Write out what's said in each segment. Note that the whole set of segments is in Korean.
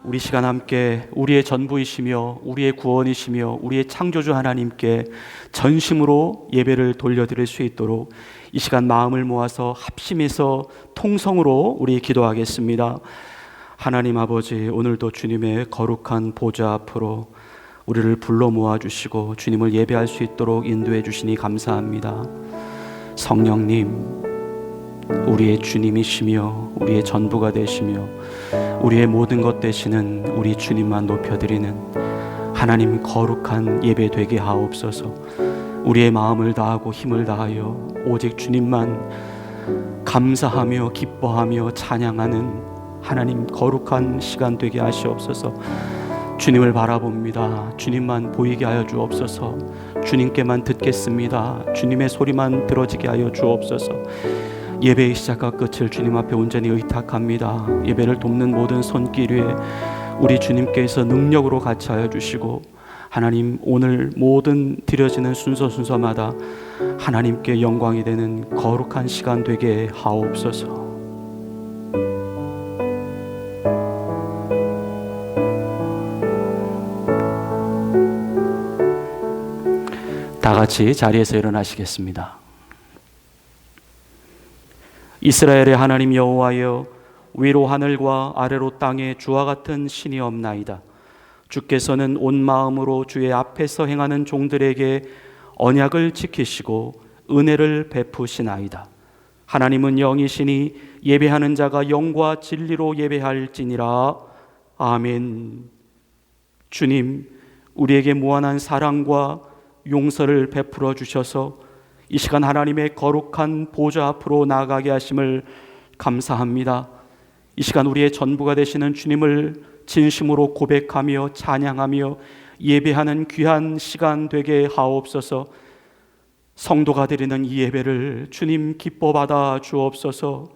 우리 시간 함께 우리의 전부이시며 우리의 구원이시며 우리의 창조주 하나님께 전심으로 예배를 돌려드릴 수 있도록 이 시간 마음을 모아서 합심해서 통성으로 우리 기도하겠습니다. 하나님 아버지, 오늘도 주님의 거룩한 보좌 앞으로 우리를 불러 모아주시고 주님을 예배할 수 있도록 인도해 주시니 감사합니다. 성령님, 우리의 주님이시며 우리의 전부가 되시며 우리의 모든 것 되시는 우리 주님만 높여드리는 하나님 거룩한 예배 되게 하옵소서. 우리의 마음을 다하고 힘을 다하여 오직 주님만 감사하며 기뻐하며 찬양하는 하나님 거룩한 시간 되게 하시옵소서. 주님을 바라봅니다. 주님만 보이게 하여 주옵소서. 주님께만 듣겠습니다. 주님의 소리만 들어지게 하여 주옵소서. 예배의 시작과 끝을 주님 앞에 온전히 의탁합니다. 예배를 돕는 모든 손길 위에 우리 주님께서 능력으로 같이 하여 주시고, 하나님 오늘 모든 드려지는 순서마다 하나님께 영광이 되는 거룩한 시간 되게 하옵소서. 다 같이 자리에서 일어나시겠습니다. 이스라엘의 하나님 여호와여, 위로 하늘과 아래로 땅에 주와 같은 신이 없나이다. 주께서는 온 마음으로 주의 앞에서 행하는 종들에게 언약을 지키시고 은혜를 베푸시나이다. 하나님은 영이시니 예배하는 자가 영과 진리로 예배할지니라. 아멘. 주님, 우리에게 무한한 사랑과 용서를 베풀어 주셔서 이 시간 하나님의 거룩한 보좌 앞으로 나아가게 하심을 감사합니다. 이 시간 우리의 전부가 되시는 주님을 진심으로 고백하며 찬양하며 예배하는 귀한 시간 되게 하옵소서. 성도가 드리는 이 예배를 주님 기뻐 받아 주옵소서.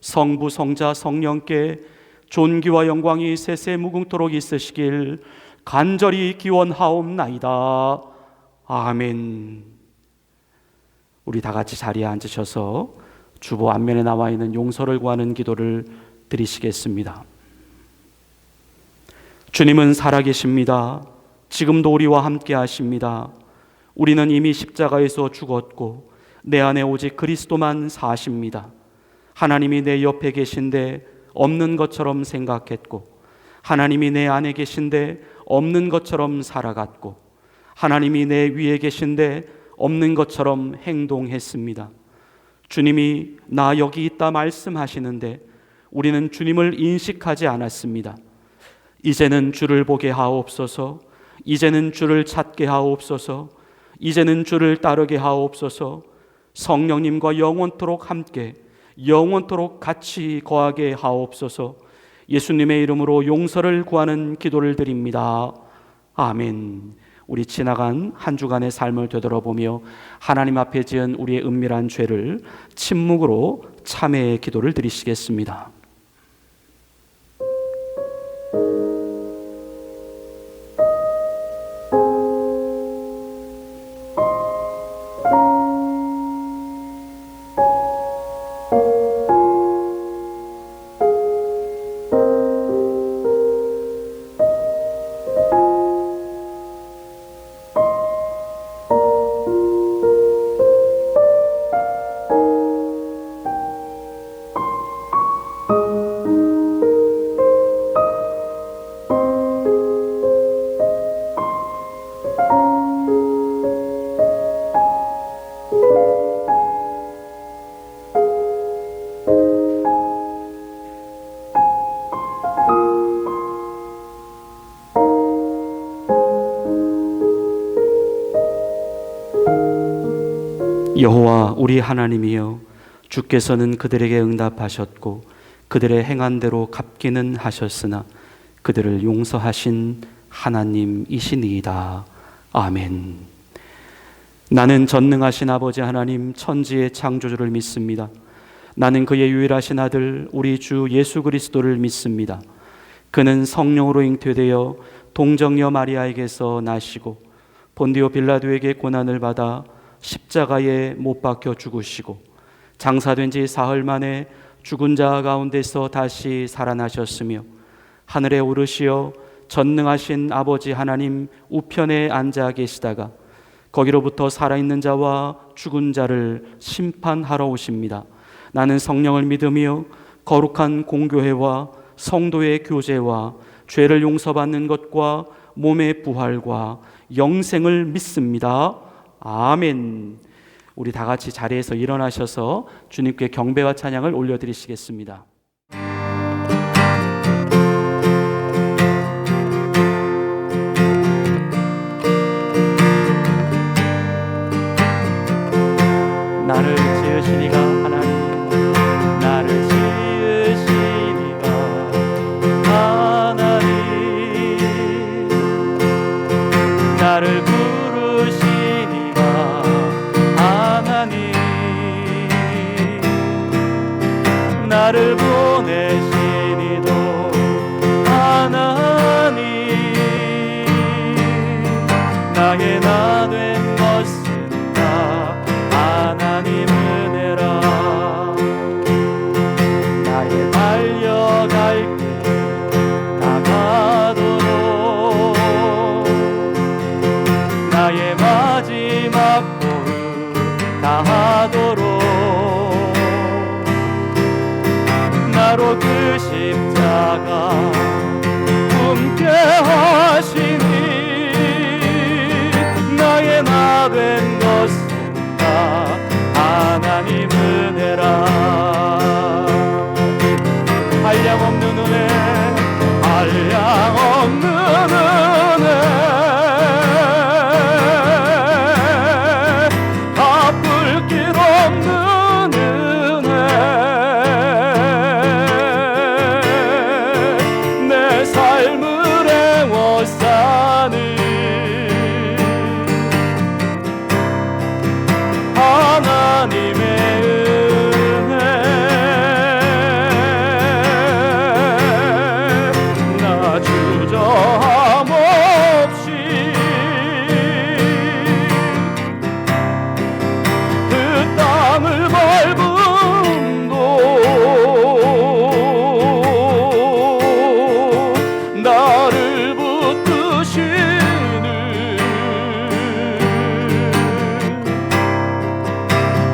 성부 성자 성령께 존귀와 영광이 세세 무궁토록 있으시길 간절히 기원하옵나이다. 아멘. 우리 다 같이 자리에 앉으셔서 주보 앞면에 나와 있는 용서를 구하는 기도를 드리시겠습니다. 주님은 살아계십니다. 지금도 우리와 함께 하십니다. 우리는 이미 십자가에서 죽었고 내 안에 오직 그리스도만 사십니다. 하나님이 내 옆에 계신데 없는 것처럼 생각했고, 하나님이 내 안에 계신데 없는 것처럼 살아갔고, 하나님이 내 위에 계신데 없는 것처럼 행동했습니다. 주님이 나 여기 있다 말씀하시는데 우리는 주님을 인식하지 않았습니다. 이제는 주를 보게 하옵소서. 이제는 주를 찾게 하옵소서. 이제는 주를 따르게 하옵소서. 성령님과 영원토록 함께 영원토록 같이 거하게 하옵소서. 예수님의 이름으로 용서를 구하는 기도를 드립니다. 아멘. 우리 지나간 한 주간의 삶을 되돌아보며 하나님 앞에 지은 우리의 은밀한 죄를 침묵으로 참회의 기도를 드리시겠습니다. 여호와 우리 하나님이여, 주께서는 그들에게 응답하셨고 그들의 행한 대로 갚기는 하셨으나 그들을 용서하신 하나님이시니이다. 아멘. 나는 전능하신 아버지 하나님 천지의 창조주를 믿습니다. 나는 그의 유일하신 아들 우리 주 예수 그리스도를 믿습니다. 그는 성령으로 잉태되어 동정녀 마리아에게서 나시고 본디오 빌라도에게 고난을 받아 십자가에 못 박혀 죽으시고 장사된 지 사흘 만에 죽은 자 가운데서 다시 살아나셨으며 하늘에 오르시어 전능하신 아버지 하나님 우편에 앉아 계시다가 거기로부터 살아있는 자와 죽은 자를 심판하러 오십니다. 나는 성령을 믿으며 거룩한 공교회와 성도의 교제와 죄를 용서받는 것과 몸의 부활과 영생을 믿습니다. 아멘. 우리 다 같이 자리에서 일어나셔서 주님께 경배와 찬양을 올려드리시겠습니다. 나를 지으시니가 하나님, 나를 지으시니가 하나님, 나를 부르시니가 하나님, 나를 보내시니도 하나님, 나의 나 된 것은 다 하나님 은혜라. 나의 달려갈 길 다가도록 나의 마지막 보루 다하도록 나로 그 십자가 품게 하시니 나의 나 된 것은 다 하나님 은혜라. 한량없는 은혜, 한량없는 은혜, 갚을 길 없는 은혜, 내 삶을 애워싸는 하나님의 은혜, 나 주저함 없이 그 땅을 밟음도 나를 붙드시는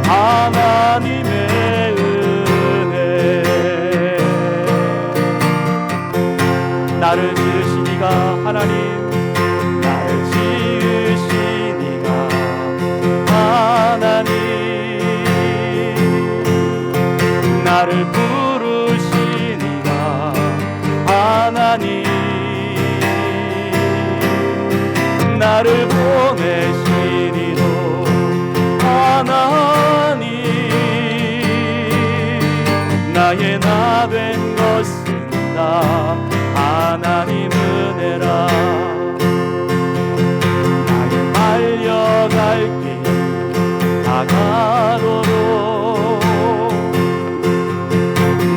하나님의 은혜. 나를 지으시니가 하나님, 나를 지으시니가 하나님, 나를 부르시니가 하나님, 나를 보내시니도 하나님, 나의 나 된 것은 다 하나님 은혜라. 나의 달려갈 길 다가도록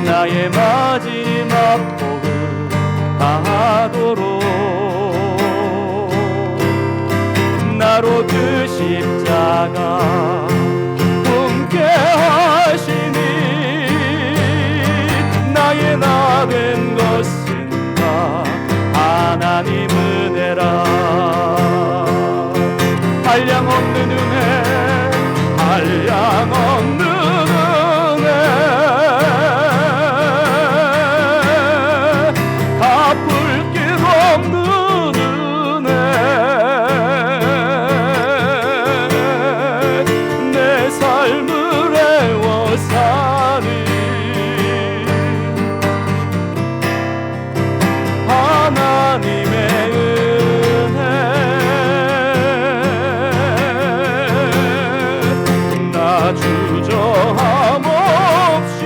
나의 마지막 보루 다하도록 나로 그 십자가 품게 하시니 나의 나 된 것은 다 하나님 은혜라. 한량없는 은혜, 한량없는 은혜, 갚을 길 없는 은혜, 내 삶을 애워싸는 하나님의 은혜, 나 주저함 없이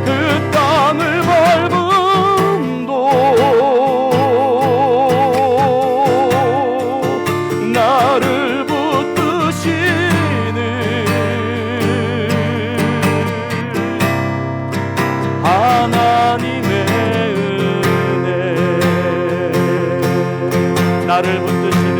그 땅을 밟음도 나를 붙드시는 하나님의 은혜, 나를 붙드시는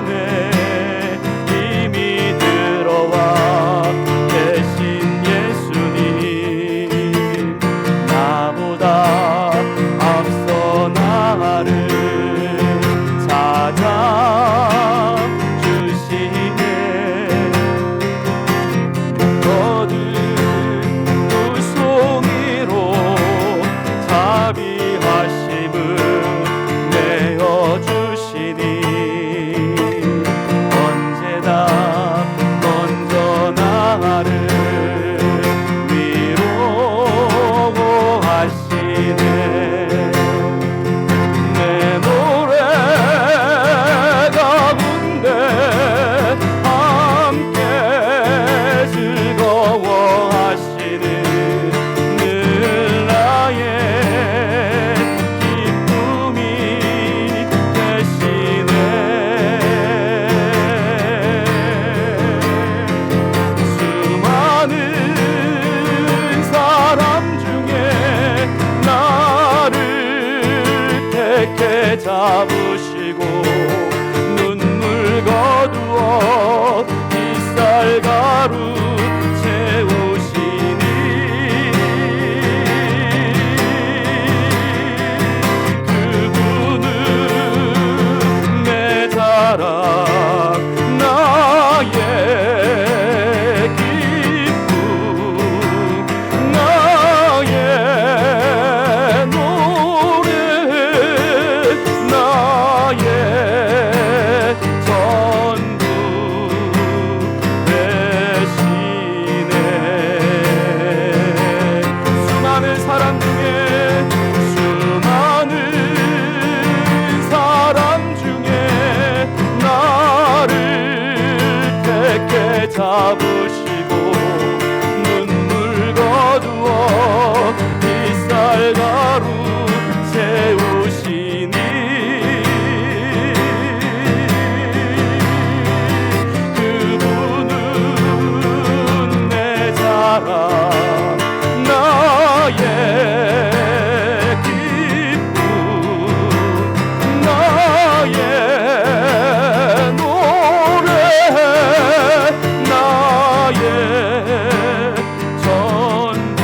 안에 이미 들어와 계신 예수님, 나보다 앞서 나를 찾아주시네. 거듭 두 손으로 자비하심을 내어주시니 언제나 먼저 나를 위로하시네. 내 노래 가운데 함께 즐거워하시는 늘 나의 기쁨이 되시네. 수많은 사람 중에 나를 택해 잡으시고 눈물 거두어 빗살가루 채우시니 그분은 내 자랑, 나의 기쁨, 나의 노래, 나의 전부 되시네. 수많은 사람 중에 나를 택해 잡으시고 눈물 거두어 빗살가루 채우시니 그분은 내 자랑, 나의 기쁨, 나의 노래, 나의 전부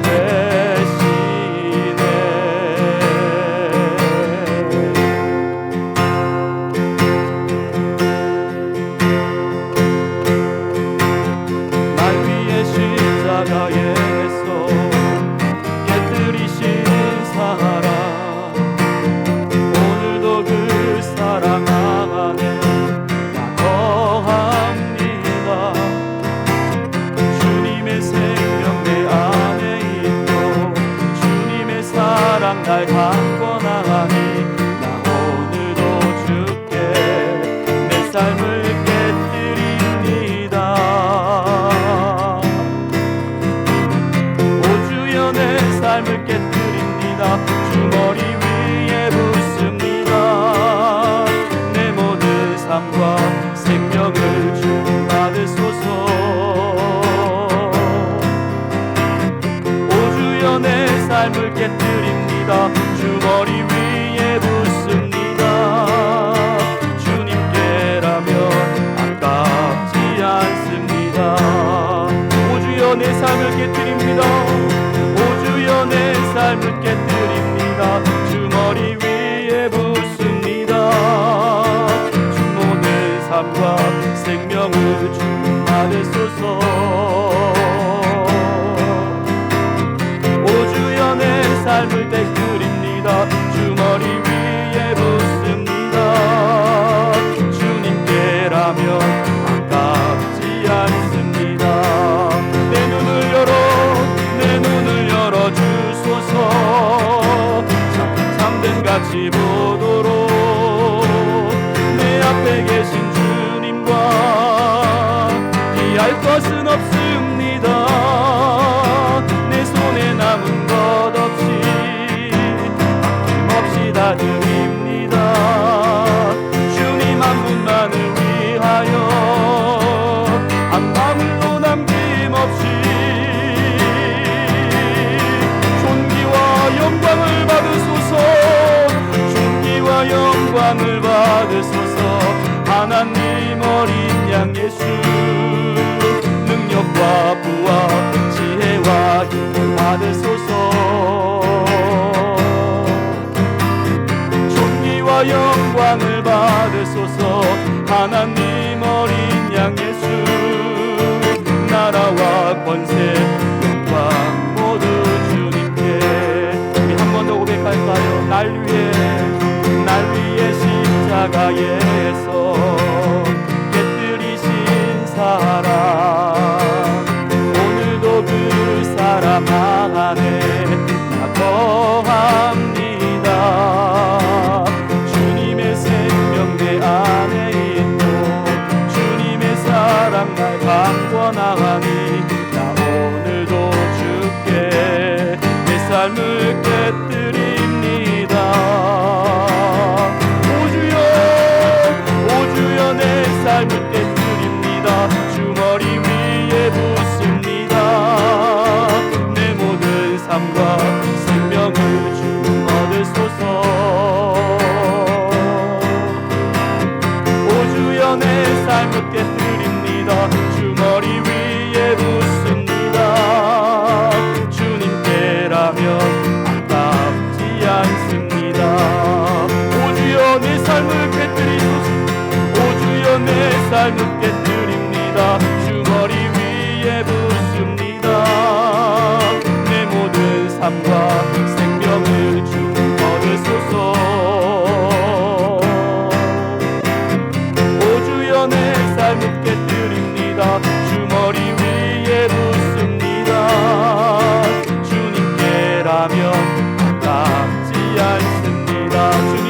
되시네. 날 위해 십자가에서 깨뜨리신 사랑, 오늘도 그 사랑 안에 나 거합니다. 주님의 생명 내 안에 있고 주님의 사랑 날 강권하니 나 오늘도 주께 내 삶을 깨뜨립니다. 오 주여 내 삶을 깨뜨립니다. 주 머리 위에 붓습니다. 내 모든 삶과 생명을 주님 받으소서. 오 주여 내 삶을 깨뜨립니다. 주 머리 위에 붓습니다. 주님께라면 아깝지 않습니다. 오 주여 내 삶을 깨뜨립니다. 오 주여 내 삶을 깨뜨립니다. 주 머리 위에 붓습니다. 주 모든 삶과 생명을 주님 받으소서. 오 주여 내 삶을 깨뜨립니다. 주 머리 위에 붓습니다. 주님께라면 아깝지 않습니다. 내 눈을 열어 주소서. 잠든 같이 보도록 내 앞에 계신 주님과 피할 것은 없습니다. 내 손에 남은 것 없이 아낌없이 다 드립니다. 주님 한 분만을 위하여 한 방울로 남김없이 존귀와 영광을 받으소서. 존귀와 영광을 영광을 받으소서. 하나님 어린 양 예수, 능력과 부와 지혜와 힘을 받으소서. 존귀와 영광을 받으소서. 하나님 어린 양 예수, 나라와 권세 영광 모두 주님께. 우리 한 번 더 고백할까요? 날 위해 십자가에서 깨뜨리신 사랑, 오늘도 그 사랑 안에 나 거합니다. 주님의 생명 내 안에 있고 주님의 사랑 날 강권하니 나 오늘도 주께 내 삶을 깨뜨립니다. 오 주여 내 삶을 깨뜨립니다. 주머리 위에 붓습니다. 내 모든 삶과 생명을 주 얻으소서. 오 주여 내 삶을 깨뜨립니다. 주머리 위에 붓습니다. 주님께라면 아깝지 않습니다. 오 주여 내 삶을 깨뜨리소서. 오 주여 내 삶을 깨뜨립니다. 주머리 위에 붓습니다. 내 모든 삶과 생명을 주 얻으소서. 오 주여 내 삶을 깨뜨립니다. 주머리 위에 붓습니다. 주님께라면 아깝지 않습니다. 주님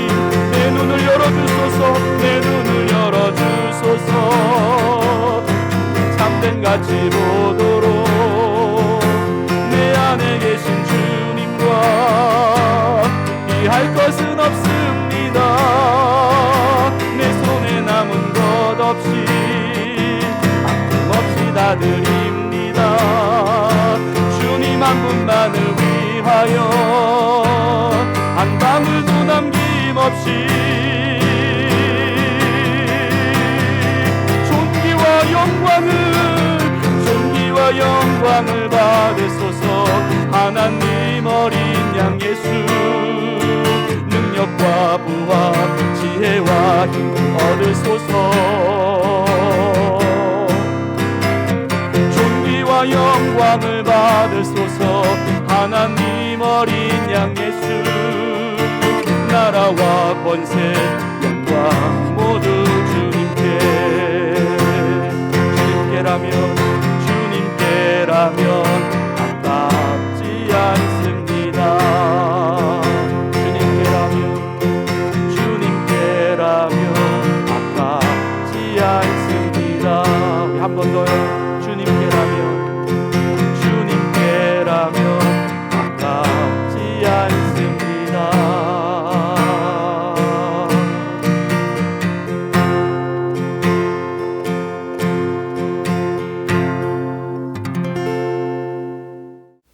내 눈을 열어주소서. 내 눈을 열어주소서. 참된같이 보도록 내 안에 계신 주님과 비할 것은 없습니다. 내 손에 남은 것 없이 아낌없이 다 드립니다. 주님 한 분만을 위하여 한 방울도 남김없이 존귀와 영광을 받으소서. 하나님 어린 양 예수, 능력과 부와 지혜와 힘을 얻으소서. 존귀와 영광을 받으소서. 하나님 어린 양 예수, 나라와 권세 영광 모두 주님께. 주님께라면 아깝지 않습니다. 주님께라면 아깝지 않습니다. 우리 한 번 더요. 주님께라면 아깝지 않습니다.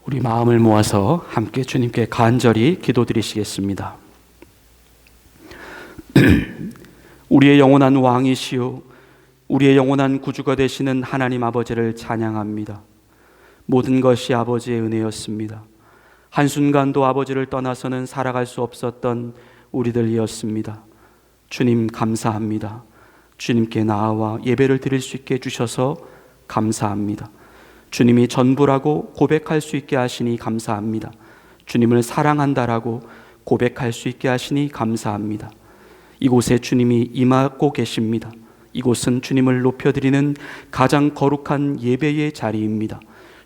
우리 마음을 모아서 함께 주님께 간절히 기도드리시겠습니다. 우리의 영원한 왕이시오, 우리의 영원한 구주가 되시는 하나님 아버지를 찬양합니다. 모든 것이 아버지의 은혜였습니다. 한순간도 아버지를 떠나서는 살아갈 수 없었던 우리들이었습니다. 주님 감사합니다. 주님께 나아와 예배를 드릴 수 있게 해주셔서 감사합니다. 주님이 전부라고 고백할 수 있게 하시니 감사합니다. 주님을 사랑한다라고 고백할 수 있게 하시니 감사합니다. 이곳에 주님이 임하고 계십니다. 이곳은 주님을 높여드리는 가장 거룩한 예배의 자리입니다.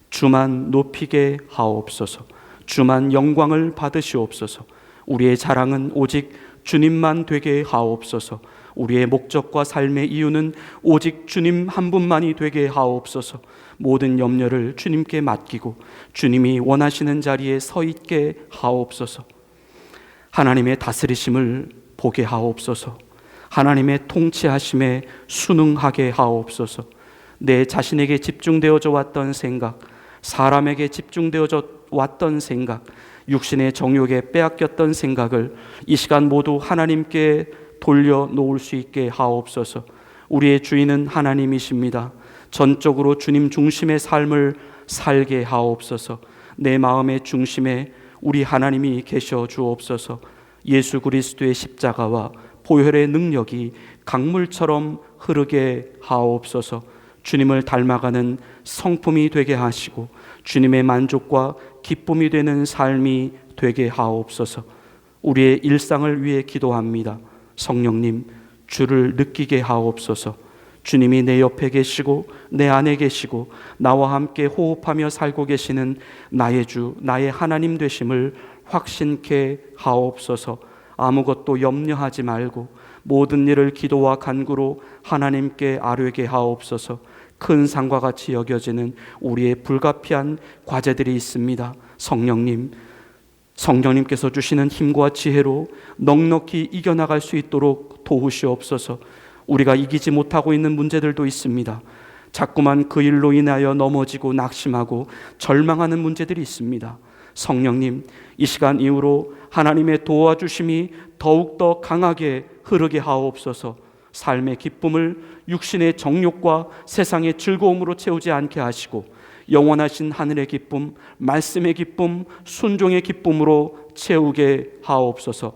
주만 높이게 하옵소서. 주만 영광을 받으시옵소서. 우리의 자랑은 오직 주님만 되게 하옵소서. 우리의 목적과 삶의 이유는 오직 주님 한 분만이 되게 하옵소서. 모든 염려를 주님께 맡기고 주님이 원하시는 자리에 서 있게 하옵소서. 하나님의 다스리심을 보게 하옵소서. 하나님의 통치하심에 순응하게 하옵소서. 내 자신에게 집중되어져 왔던 생각, 사람에게 집중되어져 왔던 생각, 육신의 정욕에 빼앗겼던 생각을 이 시간 모두 하나님께 돌려놓을 수 있게 하옵소서. 우리의 주인은 하나님이십니다. 전적으로 주님 중심의 삶을 살게 하옵소서. 내 마음의 중심에 우리 하나님이 계셔 주옵소서. 예수 그리스도의 십자가와 보혈의 능력이 강물처럼 흐르게 하옵소서. 주님을 닮아가는 성품이 되게 하시고 주님의 만족과 기쁨이 되는 삶이 되게 하옵소서. 우리의 일상을 위해 기도합니다. 성령님, 주를 느끼게 하옵소서. 주님이 내 옆에 계시고 내 안에 계시고 나와 함께 호흡하며 살고 계시는 나의 주, 나의 하나님 되심을 확신케 하옵소서. 아무것도 염려하지 말고 모든 일을 기도와 간구로 하나님께 아뢰게 하옵소서. 큰 산과 같이 여겨지는 우리의 불가피한 과제들이 있습니다. 성령님께서 주시는 힘과 지혜로 넉넉히 이겨나갈 수 있도록 도우시옵소서. 우리가 이기지 못하고 있는 문제들도 있습니다. 자꾸만 그 일로 인하여 넘어지고 낙심하고 절망하는 문제들이 있습니다. 성령님, 이 시간 이후로 하나님의 도와주심이 더욱더 강하게 흐르게 하옵소서. 삶의 기쁨을 육신의 정욕과 세상의 즐거움으로 채우지 않게 하시고 영원하신 하늘의 기쁨, 말씀의 기쁨, 순종의 기쁨으로 채우게 하옵소서.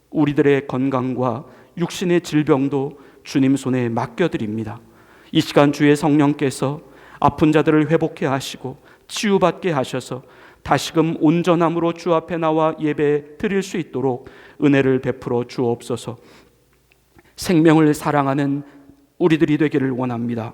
우리들의 건강과 육신의 질병도 주님 손에 맡겨드립니다. 이 시간 주의 성령께서 아픈 자들을 회복해 하시고 치유받게 하셔서 다시금 온전함으로 주 앞에 나와 예배 드릴 수 있도록 은혜를 베풀어 주옵소서. 생명을 사랑하는 우리들이 되기를 원합니다.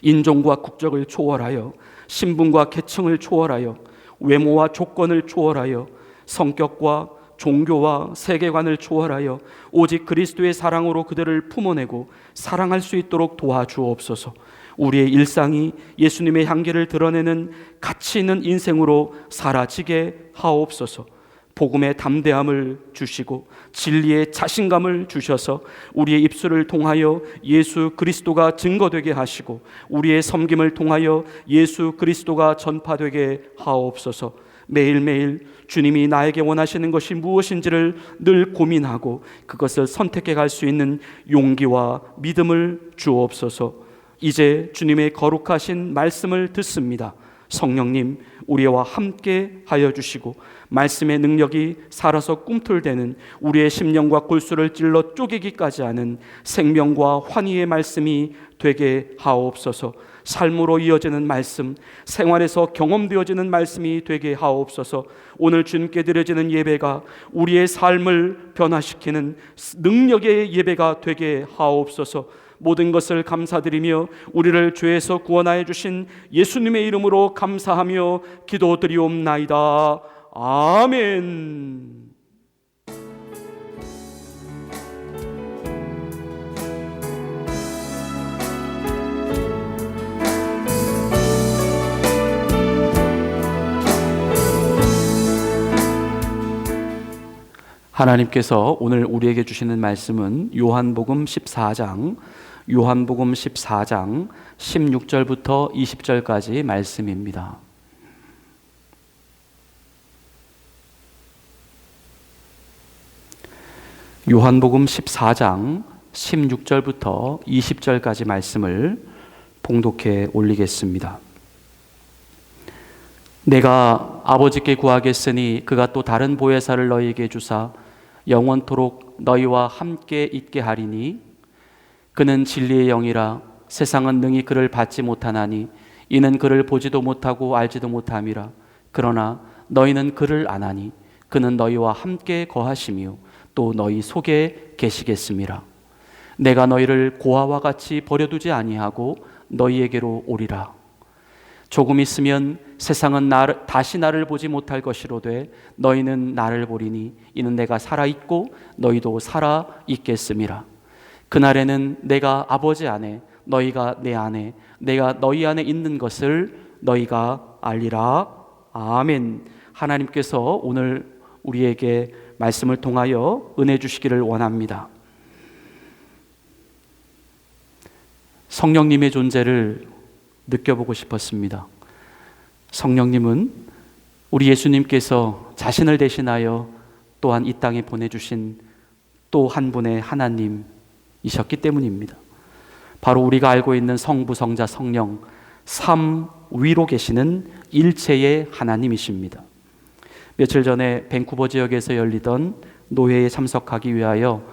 인종과 국적을 초월하여 신분과 계층을 초월하여 외모와 조건을 초월하여 성격과 종교와 세계관을 초월하여 오직 그리스도의 사랑으로 그들을 품어내고 사랑할 수 있도록 도와주옵소서. 우리의 일상이 예수님의 향기를 드러내는 가치 있는 인생으로 사라지게 하옵소서. 복음의 담대함을 주시고 진리의 자신감을 주셔서 우리의 입술을 통하여 예수 그리스도가 증거되게 하시고 우리의 섬김을 통하여 예수 그리스도가 전파되게 하옵소서. 매일매일 주님이 나에게 원하시는 것이 무엇인지를 늘 고민하고 그것을 선택해 갈 수 있는 용기와 믿음을 주옵소서. 이제 주님의 거룩하신 말씀을 듣습니다. 성령님, 우리와 함께 하여 주시고 말씀의 능력이 살아서 꿈틀대는 우리의 심령과 골수를 찔러 쪼개기까지 하는 생명과 환희의 말씀이 되게 하옵소서. 삶으로 이어지는 말씀, 생활에서 경험되어지는 말씀이 되게 하옵소서. 오늘 주님께 드려지는 예배가 우리의 삶을 변화시키는 능력의 예배가 되게 하옵소서. 모든 것을 감사드리며 우리를 죄에서 구원하여 주신 예수님의 이름으로 감사하며 기도드리옵나이다. 아멘. 하나님께서 오늘 우리에게 주시는 말씀은 요한복음 14장 16절부터 20절까지 말씀입니다. 요한복음 14장 16절부터 20절까지 말씀을 봉독해 올리겠습니다. 내가 아버지께 구하겠으니 그가 또 다른 보혜사를 너희에게 주사 영원토록 너희와 함께 있게 하리니 그는 진리의 영이라 세상은 능히 그를 받지 못하나니 이는 그를 보지도 못하고 알지도 못함이라. 그러나 너희는 그를 아나니 그는 너희와 함께 거하시며 또 너희 속에 계시겠음이라. 내가 너희를 고아와 같이 버려두지 아니하고 너희에게로 오리라. 조금 있으면 세상은 다시 나를 보지 못할 것이로되 너희는 나를 보리니 이는 내가 살아있고 너희도 살아있겠음이라. 그날에는 내가 아버지 안에 너희가 내 안에 내가 너희 안에 있는 것을 너희가 알리라. 아멘. 하나님께서 오늘 우리에게 말씀을 통하여 은혜 주시기를 원합니다. 성령님의 존재를 느껴보고 싶었습니다. 성령님은 우리 예수님께서 자신을 대신하여 또한 이 땅에 보내주신 또 한 분의 하나님이셨기 때문입니다. 바로 우리가 알고 있는 성부, 성자, 성령, 삼 위로 계시는 일체의 하나님이십니다. 며칠 전에 밴쿠버 지역에서 열리던 노회에 참석하기 위하여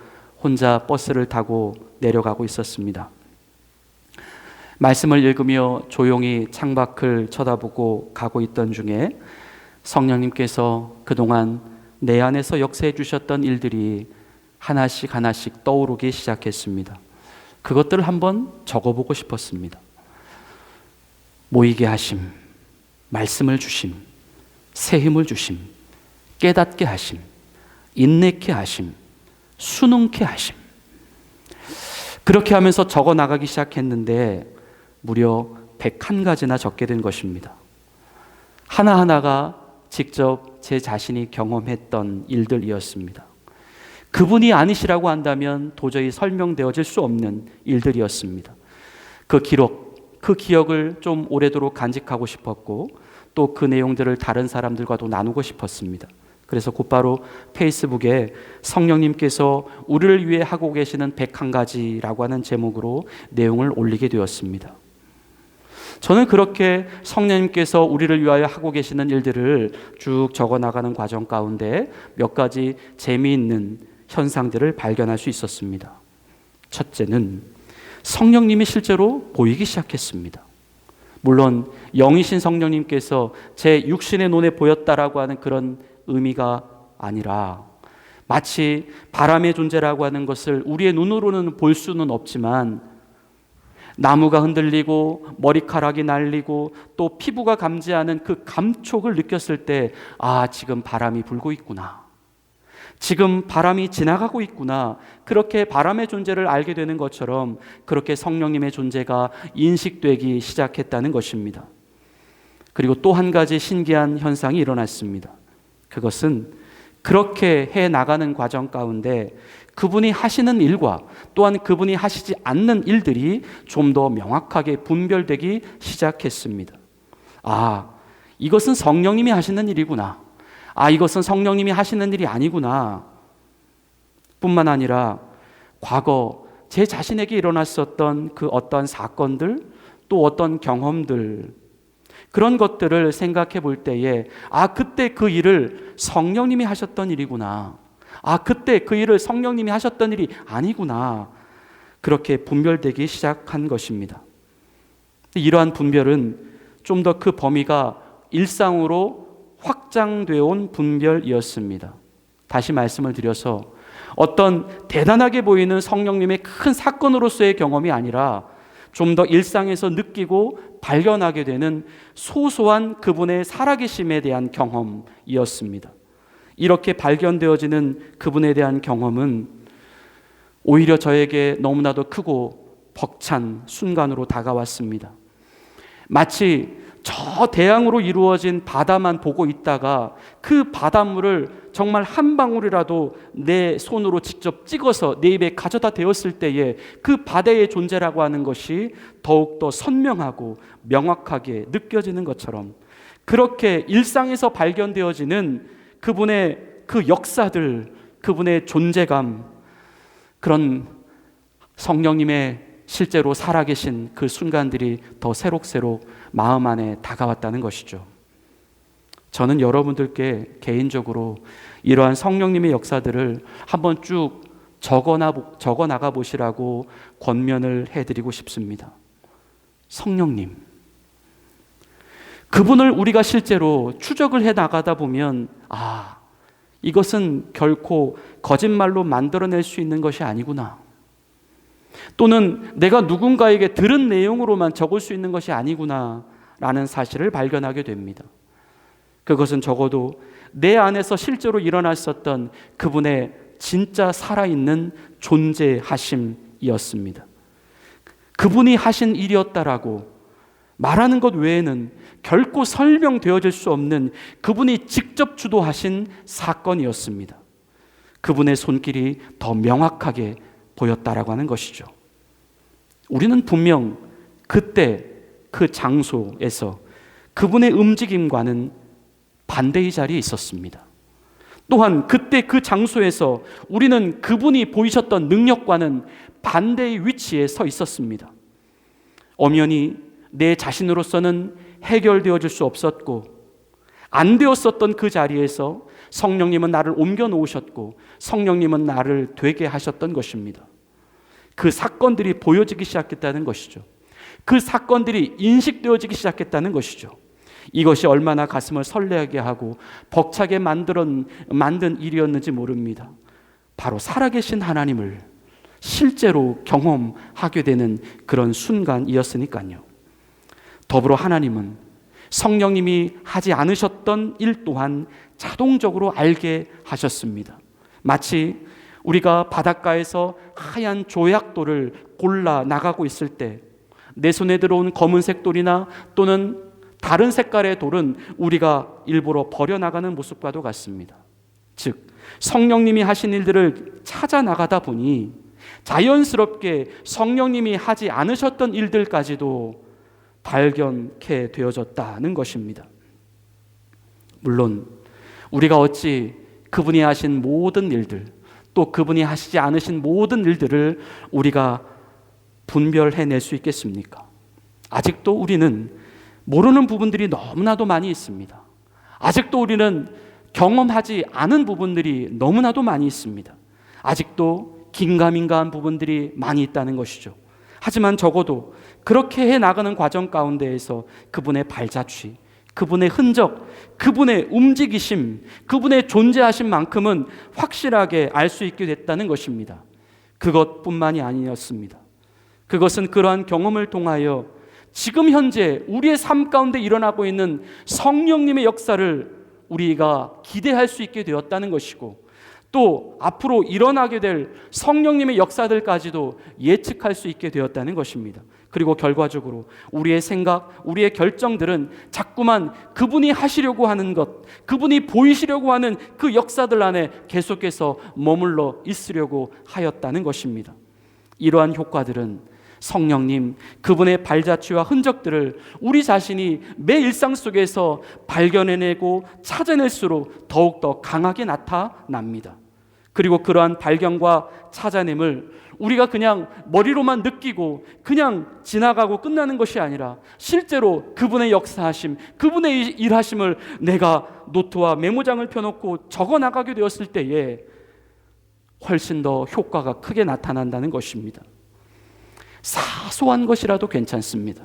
혼자 버스를 타고 내려가고 있었습니다. 말씀을 읽으며 조용히 창밖을 쳐다보고 가고 있던 중에 성령님께서 그동안 내 안에서 역사해 주셨던 일들이 하나씩 하나씩 떠오르기 시작했습니다. 그것들을 한번 적어보고 싶었습니다. 모이게 하심, 말씀을 주심, 새 힘을 주심, 깨닫게 하심, 인내케 하심, 순응케 하심. 그렇게 하면서 적어 나가기 시작했는데 무려 101가지나 적게 된 것입니다. 하나하나가 직접 제 자신이 경험했던 일들이었습니다. 그분이 아니시라고 한다면 도저히 설명되어질 수 없는 일들이었습니다. 그 기록, 그 기억을 좀 오래도록 간직하고 싶었고 또 그 내용들을 다른 사람들과도 나누고 싶었습니다. 그래서 곧바로 페이스북에 성령님께서 우리를 위해 하고 계시는 101가지라고 하는 제목으로 내용을 올리게 되었습니다. 저는 그렇게 성령님께서 우리를 위하여 하고 계시는 일들을 쭉 적어나가는 과정 가운데 몇 가지 재미있는 현상들을 발견할 수 있었습니다. 첫째는 성령님이 실제로 보이기 시작했습니다. 물론 영이신 성령님께서 제 육신의 눈에 보였다라고 하는 그런 의미가 아니라 마치 바람의 존재라고 하는 것을 우리의 눈으로는 볼 수는 없지만 나무가 흔들리고 머리카락이 날리고 또 피부가 감지하는 그 감촉을 느꼈을 때 아, 지금 바람이 불고 있구나. 지금 바람이 지나가고 있구나. 그렇게 바람의 존재를 알게 되는 것처럼 그렇게 성령님의 존재가 인식되기 시작했다는 것입니다. 그리고 또 한 가지 신기한 현상이 일어났습니다. 그것은 그렇게 해 나가는 과정 가운데 그분이 하시는 일과 또한 그분이 하시지 않는 일들이 좀 더 명확하게 분별되기 시작했습니다. 아, 이것은 성령님이 하시는 일이구나. 아, 이것은 성령님이 하시는 일이 아니구나. 뿐만 아니라 과거 제 자신에게 일어났었던 그 어떤 사건들 또 어떤 경험들 그런 것들을 생각해 볼 때에 아, 그때 그 일을 성령님이 하셨던 일이구나. 아, 그때 그 일을 성령님이 하셨던 일이 아니구나. 그렇게 분별되기 시작한 것입니다. 이러한 분별은 좀 더 그 범위가 일상으로 확장되어 온 분별이었습니다. 다시 말씀을 드려서 어떤 대단하게 보이는 성령님의 큰 사건으로서의 경험이 아니라 좀 더 일상에서 느끼고 발견하게 되는 소소한 그분의 살아계심에 대한 경험이었습니다. 이렇게 발견되어지는 그분에 대한 경험은 오히려 저에게 너무나도 크고 벅찬 순간으로 다가왔습니다. 마치 저 대양으로 이루어진 바다만 보고 있다가 그 바닷물을 정말 한 방울이라도 내 손으로 직접 찍어서 내 입에 가져다 대었을 때에 그 바다의 존재라고 하는 것이 더욱더 선명하고 명확하게 느껴지는 것처럼 그렇게 일상에서 발견되어지는 그분의 그 역사들, 그분의 존재감, 그런 성령님의 실제로 살아계신 그 순간들이 더 새록새록 마음 안에 다가왔다는 것이죠. 저는 여러분들께 개인적으로 이러한 성령님의 역사들을 한번 쭉 적어 나가 보시라고 권면을 해드리고 싶습니다. 성령님, 그분을 우리가 실제로 추적을 해 나가다 보면 아, 이것은 결코 거짓말로 만들어낼 수 있는 것이 아니구나. 또는 내가 누군가에게 들은 내용으로만 적을 수 있는 것이 아니구나 라는 사실을 발견하게 됩니다. 그것은 적어도 내 안에서 실제로 일어났었던 그분의 진짜 살아있는 존재하심이었습니다. 그분이 하신 일이었다라고 말하는 것 외에는 결코 설명되어질 수 없는 그분이 직접 주도하신 사건이었습니다. 그분의 손길이 더 명확하게 보였다라고 하는 것이죠. 우리는 분명 그때 그 장소에서 그분의 움직임과는 반대의 자리에 있었습니다. 또한 그때 그 장소에서 우리는 그분이 보이셨던 능력과는 반대의 위치에 서 있었습니다. 엄연히 내 자신으로서는 해결되어질 수 없었고 안 되었었던 그 자리에서 성령님은 나를 옮겨 놓으셨고 성령님은 나를 되게 하셨던 것입니다. 그 사건들이 보여지기 시작했다는 것이죠. 그 사건들이 인식되어지기 시작했다는 것이죠. 이것이 얼마나 가슴을 설레게 하고 벅차게 만든 일이었는지 모릅니다. 바로 살아계신 하나님을 실제로 경험하게 되는 그런 순간이었으니까요. 더불어 하나님은 성령님이 하지 않으셨던 일 또한 자동적으로 알게 하셨습니다. 마치 우리가 바닷가에서 하얀 조약돌을 골라 나가고 있을 때 내 손에 들어온 검은색 돌이나 또는 다른 색깔의 돌은 우리가 일부러 버려나가는 모습과도 같습니다. 즉 성령님이 하신 일들을 찾아 나가다 보니 자연스럽게 성령님이 하지 않으셨던 일들까지도 발견케 되어졌다는 것입니다. 물론 우리가 어찌 그분이 하신 모든 일들 또 그분이 하시지 않으신 모든 일들을 우리가 분별해낼 수 있겠습니까? 아직도 우리는 모르는 부분들이 너무나도 많이 있습니다. 아직도 우리는 경험하지 않은 부분들이 너무나도 많이 있습니다. 아직도 긴가민가한 부분들이 많이 있다는 것이죠. 하지만 적어도 그렇게 해나가는 과정 가운데에서 그분의 발자취, 그분의 흔적, 그분의 움직이심, 그분의 존재하신 만큼은 확실하게 알 수 있게 됐다는 것입니다. 그것뿐만이 아니었습니다. 그것은 그러한 경험을 통하여 지금 현재 우리의 삶 가운데 일어나고 있는 성령님의 역사를 우리가 기대할 수 있게 되었다는 것이고 또 앞으로 일어나게 될 성령님의 역사들까지도 예측할 수 있게 되었다는 것입니다. 그리고 결과적으로 우리의 생각, 우리의 결정들은 자꾸만 그분이 하시려고 하는 것, 그분이 보이시려고 하는 그 역사들 안에 계속해서 머물러 있으려고 하였다는 것입니다. 이러한 효과들은 성령님, 그분의 발자취와 흔적들을 우리 자신이 매 일상 속에서 발견해내고 찾아낼수록 더욱더 강하게 나타납니다. 그리고 그러한 발견과 찾아냄을 우리가 그냥 머리로만 느끼고 그냥 지나가고 끝나는 것이 아니라 실제로 그분의 역사하심, 그분의 일하심을 내가 노트와 메모장을 펴놓고 적어나가게 되었을 때에 훨씬 더 효과가 크게 나타난다는 것입니다. 사소한 것이라도 괜찮습니다.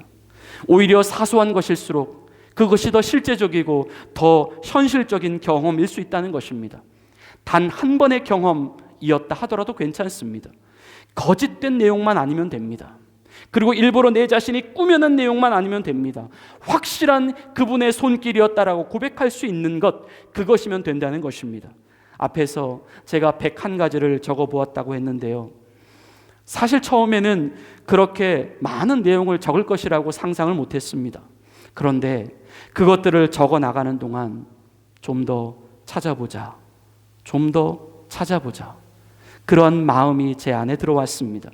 오히려 사소한 것일수록 그것이 더 실제적이고 더 현실적인 경험일 수 있다는 것입니다. 단 한 번의 경험이었다 하더라도 괜찮습니다. 거짓된 내용만 아니면 됩니다. 그리고 일부러 내 자신이 꾸며낸 내용만 아니면 됩니다. 확실한 그분의 손길이었다라고 고백할 수 있는 것, 그것이면 된다는 것입니다. 앞에서 제가 101가지를 적어보았다고 했는데요. 사실 처음에는 그렇게 많은 내용을 적을 것이라고 상상을 못했습니다. 그런데 그것들을 적어 나가는 동안 좀 더 찾아보자, 좀 더 찾아보자, 그런 마음이 제 안에 들어왔습니다.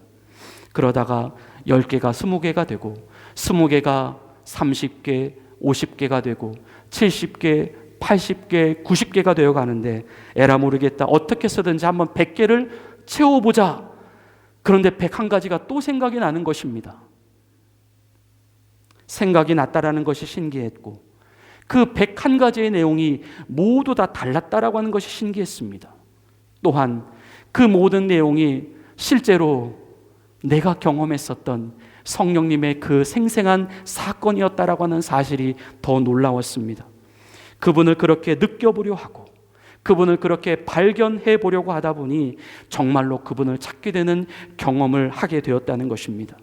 그러다가 10개가 20개가 되고 20개가 30개, 50개가 되고 70개, 80개, 90개가 되어 가는데 에라 모르겠다, 어떻게 해서든지 한번 100개를 채워보자. 그런데 101가지가 또 생각이 나는 것입니다. 생각이 났다라는 것이 신기했고 그 101가지의 내용이 모두 다 달랐다라고 하는 것이 신기했습니다. 또한 그 모든 내용이 실제로 내가 경험했었던 성령님의 그 생생한 사건이었다라고 하는 사실이 더 놀라웠습니다. 그분을 그렇게 느껴보려 하고 그분을 그렇게 발견해 보려고 하다 보니 정말로 그분을 찾게 되는 경험을 하게 되었다는 것입니다.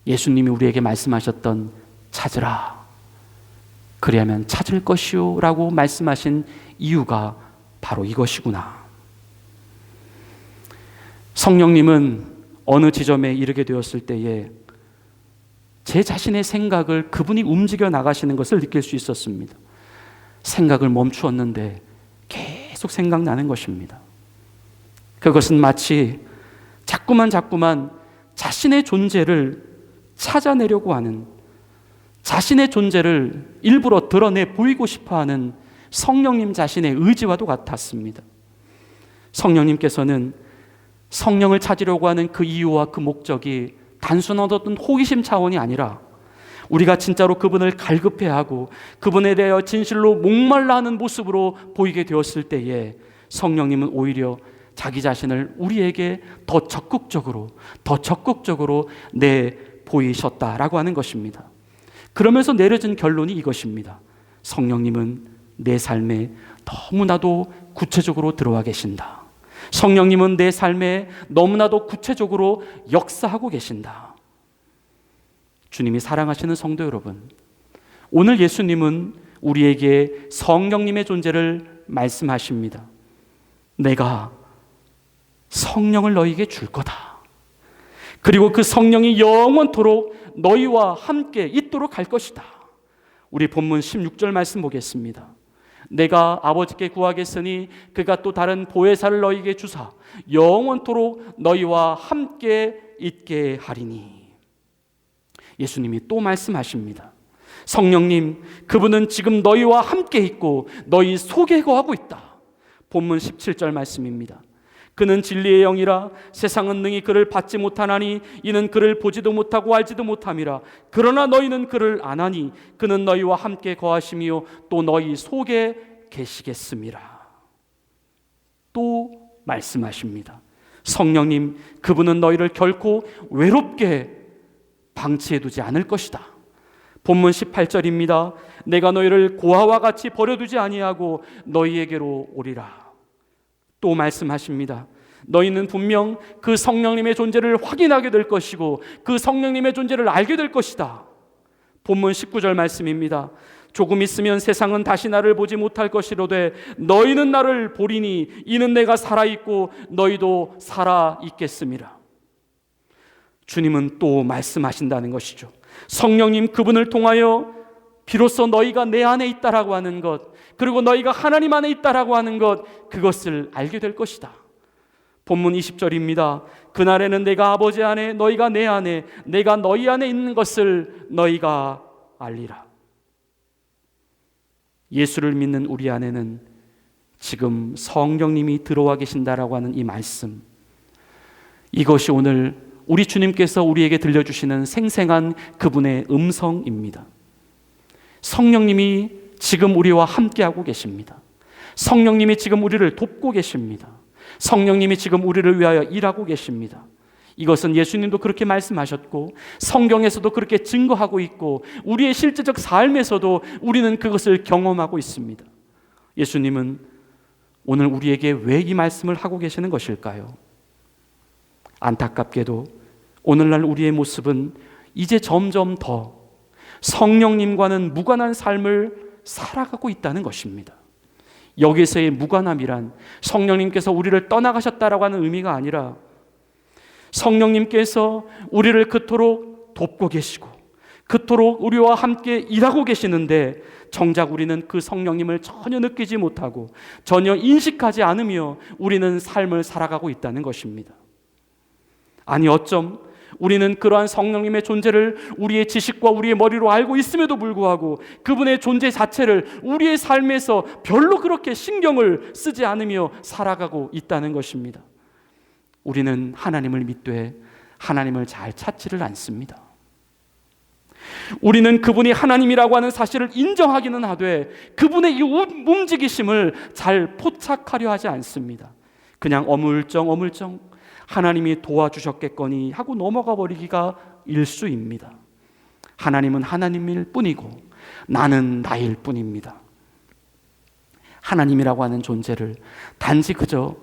예수님이 우리에게 말씀하셨던 찾으라, 그리하면 찾을 것이요 라고 말씀하신 이유가 바로 이것이구나. 성령님은 어느 지점에 이르게 되었을 때에 제 자신의 생각을 그분이 움직여 나가시는 것을 느낄 수 있었습니다. 생각을 멈추었는데 계속 생각나는 것입니다. 그것은 마치 자꾸만 자신의 존재를 찾아내려고 하는, 자신의 존재를 일부러 드러내 보이고 싶어하는 성령님 자신의 의지와도 같았습니다. 성령님께서는 성령을 찾으려고 하는 그 이유와 그 목적이 단순한 어떤 호기심 차원이 아니라 우리가 진짜로 그분을 갈급해하고 그분에 대하여 진실로 목말라 하는 모습으로 보이게 되었을 때에 성령님은 오히려 자기 자신을 우리에게 더 적극적으로 내보이셨다라고 하는 것입니다. 그러면서 내려진 결론이 이것입니다. 성령님은 내 삶에 너무나도 구체적으로 들어와 계신다. 성령님은 내 삶에 너무나도 구체적으로 역사하고 계신다. 주님이 사랑하시는 성도 여러분, 오늘 예수님은 우리에게 성령님의 존재를 말씀하십니다. 내가 성령을 너희에게 줄 거다. 그리고 그 성령이 영원토록 너희와 함께 있도록 할 것이다. 우리 본문 16절 말씀 보겠습니다. 내가 아버지께 구하겠으니 그가 또 다른 보혜사를 너희에게 주사 영원토록 너희와 함께 있게 하리니. 예수님이 또 말씀하십니다. 성령님, 그분은 지금 너희와 함께 있고 너희 속에 거하고 있다. 본문 17절 말씀입니다. 그는 진리의 영이라 세상은 능히 그를 받지 못하나니 이는 그를 보지도 못하고 알지도 못함이라. 그러나 너희는 그를 아나니 그는 너희와 함께 거하시며 또 너희 속에 계시겠음이라. 또 말씀하십니다. 성령님, 그분은 너희를 결코 외롭게 방치해두지 않을 것이다. 본문 18절입니다. 내가 너희를 고아와 같이 버려두지 아니하고 너희에게로 오리라. 또 말씀하십니다. 너희는 분명 그 성령님의 존재를 확인하게 될 것이고 그 성령님의 존재를 알게 될 것이다. 본문 19절 말씀입니다. 조금 있으면 세상은 다시 나를 보지 못할 것이로되 너희는 나를 보리니 이는 내가 살아있고 너희도 살아있겠음이라. 주님은 또 말씀하신다는 것이죠. 성령님, 그분을 통하여 비로소 너희가 내 안에 있다라고 하는 것, 그리고 너희가 하나님 안에 있다라고 하는 것, 그것을 알게 될 것이다. 본문 20절입니다. 그날에는 내가 아버지 안에, 너희가 내 안에, 내가 너희 안에 있는 것을 너희가 알리라. 예수를 믿는 우리 안에는 지금 성령님이 들어와 계신다라고 하는 이 말씀, 이것이 오늘 우리 주님께서 우리에게 들려주시는 생생한 그분의 음성입니다. 성령님이 지금 우리와 함께하고 계십니다. 성령님이 지금 우리를 돕고 계십니다. 성령님이 지금 우리를 위하여 일하고 계십니다. 이것은 예수님도 그렇게 말씀하셨고 성경에서도 그렇게 증거하고 있고 우리의 실제적 삶에서도 우리는 그것을 경험하고 있습니다. 예수님은 오늘 우리에게 왜 이 말씀을 하고 계시는 것일까요? 안타깝게도 오늘날 우리의 모습은 이제 점점 더 성령님과는 무관한 삶을 살아가고 있다는 것입니다. 여기서의 무관함이란 성령님께서 우리를 떠나가셨다라고 하는 의미가 아니라 성령님께서 우리를 그토록 돕고 계시고 그토록 우리와 함께 일하고 계시는데 정작 우리는 그 성령님을 전혀 느끼지 못하고 전혀 인식하지 않으며 우리는 삶을 살아가고 있다는 것입니다. 아니 어쩜 우리는 그러한 성령님의 존재를 우리의 지식과 우리의 머리로 알고 있음에도 불구하고 그분의 존재 자체를 우리의 삶에서 별로 그렇게 신경을 쓰지 않으며 살아가고 있다는 것입니다. 우리는 하나님을 믿되 하나님을 잘 찾지를 않습니다. 우리는 그분이 하나님이라고 하는 사실을 인정하기는 하되 그분의 이 움직이심을 잘 포착하려 하지 않습니다. 그냥 어물쩡 하나님이 도와주셨겠거니 하고 넘어가 버리기가 일수입니다. 하나님은 하나님일 뿐이고 나는 나일 뿐입니다. 하나님이라고 하는 존재를 단지 그저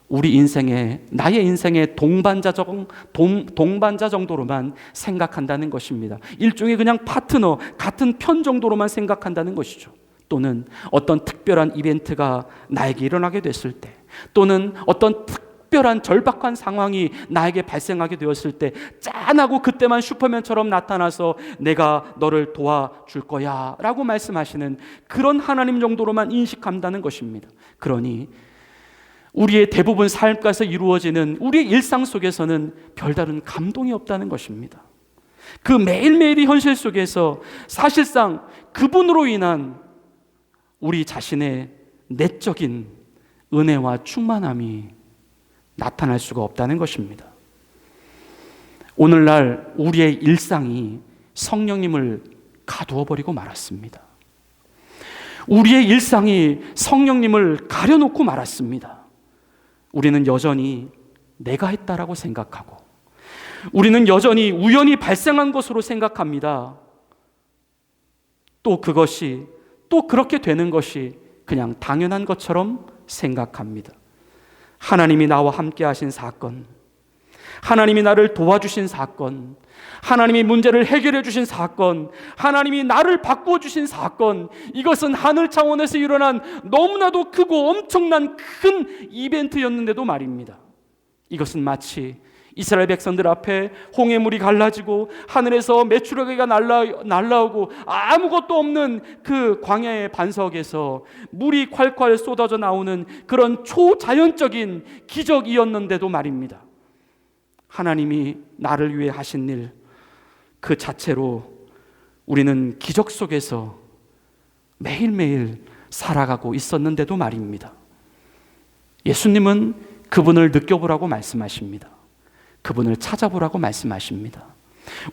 우리 인생의, 나의 인생의 동반자 정도로만 생각한다는 것입니다. 일종의 그냥 파트너, 같은 편 정도로만 생각한다는 것이죠. 또는 어떤 특별한 이벤트가 나에게 일어나게 됐을 때, 또는 어떤 특별한 절박한 상황이 나에게 발생하게 되었을 때 짠하고 그때만 슈퍼맨처럼 나타나서 내가 너를 도와줄 거야 라고 말씀하시는 그런 하나님 정도로만 인식한다는 것입니다. 그러니 우리의 대부분 삶가에서 이루어지는 우리의 일상 속에서는 별다른 감동이 없다는 것입니다. 그 매일매일의 현실 속에서 사실상 그분으로 인한 우리 자신의 내적인 은혜와 충만함이 나타날 수가 없다는 것입니다. 오늘날 우리의 일상이 성령님을 가두어 버리고 말았습니다. 우리의 일상이 성령님을 가려놓고 말았습니다. 우리는 여전히 내가 했다라고 생각하고, 우리는 여전히 우연히 발생한 것으로 생각합니다. 또 그것이, 또 그렇게 되는 것이 그냥 당연한 것처럼 생각합니다. 하나님이 나와 함께 하신 사건, 하나님이 나를 도와주신 사건, 하나님이 문제를 해결해 주신 사건, 하나님이 나를 바꾸어 주신 사건, 이것은 하늘 차원에서 일어난 너무나도 크고 엄청난 큰 이벤트였는데도 말입니다. 이것은 마치 이스라엘 백성들 앞에 홍해물이 갈라지고 하늘에서 메추라기가 날라오고 아무것도 없는 그 광야의 반석에서 물이 콸콸 쏟아져 나오는 그런 초자연적인 기적이었는데도 말입니다. 하나님이 나를 위해 하신 일 그 자체로 우리는 기적 속에서 매일매일 살아가고 있었는데도 말입니다. 예수님은 그분을 느껴보라고 말씀하십니다. 그분을 찾아보라고 말씀하십니다.